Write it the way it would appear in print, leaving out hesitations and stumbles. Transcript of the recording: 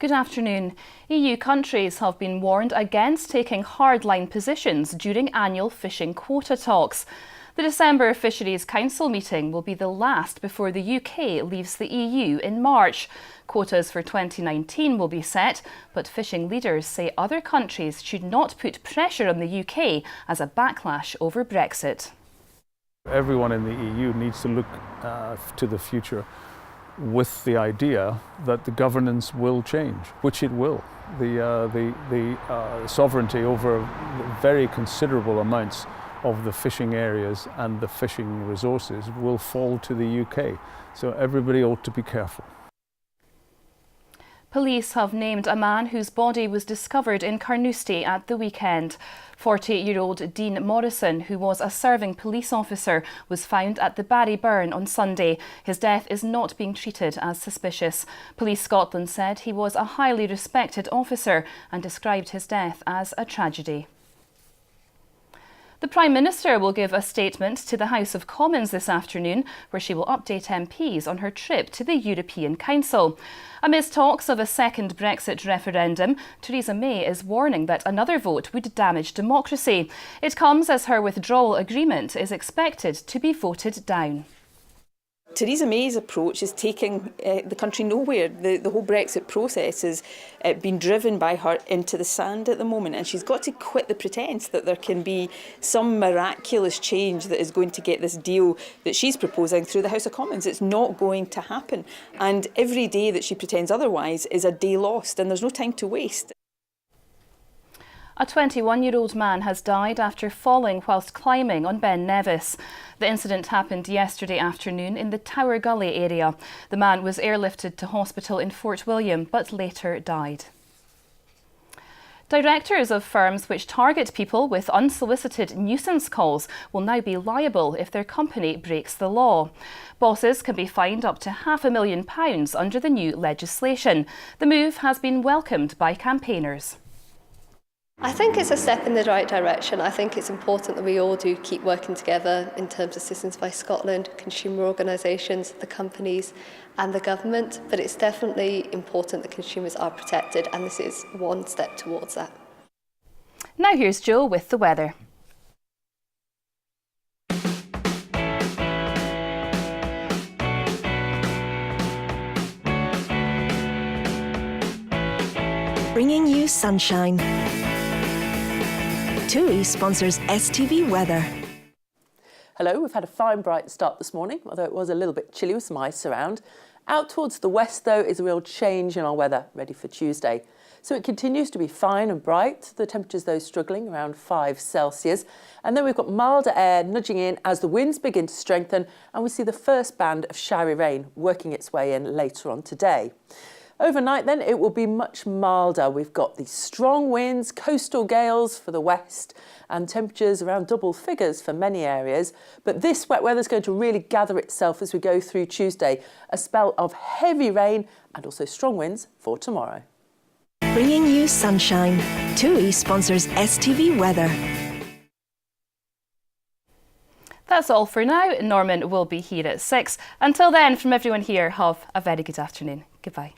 Good afternoon. EU countries have been warned against taking hardline positions during annual fishing quota talks. The December Fisheries Council meeting will be the last before the UK leaves the EU in March. Quotas for 2019 will be set, but fishing leaders say other countries should not put pressure on the UK as a backlash over Brexit. Everyone in the EU needs to look to the future with the idea that the governance will change, which it will. The sovereignty over very considerable amounts of the fishing areas and the fishing resources will fall to the UK. So everybody ought to be careful. Police have named a man whose body was discovered in Carnoustie at the weekend. 48-year-old Dean Morrison, who was a serving police officer, was found at the Barry Burn on Sunday. His death is not being treated as suspicious. Police Scotland said he was a highly respected officer and described his death as a tragedy. The Prime Minister will give a statement to the House of Commons this afternoon, where she will update MPs on her trip to the European Council. Amidst talks of a second Brexit referendum, Theresa May is warning that another vote would damage democracy. It comes as her withdrawal agreement is expected to be voted down. Theresa May's approach is taking the country nowhere. The whole Brexit process is being driven by her into the sand at the moment, and she's got to quit the pretence that there can be some miraculous change that is going to get this deal that she's proposing through the House of Commons. It's not going to happen, and every day that she pretends otherwise is a day lost, and there's no time to waste. A 21-year-old man has died after falling whilst climbing on Ben Nevis. The incident happened yesterday afternoon in the Tower Gully area. The man was airlifted to hospital in Fort William but later died. Directors of firms which target people with unsolicited nuisance calls will now be liable if their company breaks the law. Bosses can be fined up to £500,000 under the new legislation. The move has been welcomed by campaigners. I think it's a step in the right direction. I think it's important that we all do keep working together in terms of Citizens by Scotland, consumer organisations, the companies and the government, but it's definitely important that consumers are protected, and this is one step towards that. Now here's Joe with the weather. Bringing you sunshine. TUI sponsors STV Weather. Hello, we've had a fine bright start this morning, although it was a little bit chilly with some ice around. Out towards the west, though, is a real change in our weather, ready for Tuesday. So it continues to be fine and bright. The temperatures, though, struggling around 5 Celsius. And then we've got milder air nudging in as the winds begin to strengthen, and we see the first band of showery rain working its way in later on today. Overnight then, it will be much milder. We've got the strong winds, coastal gales for the west, and temperatures around double figures for many areas. But this wet weather is going to really gather itself as we go through Tuesday. A spell of heavy rain and also strong winds for tomorrow. Bringing you sunshine. TUI sponsors STV Weather. That's all for now. Norman will be here at 6. Until then, from everyone here, have a very good afternoon. Goodbye.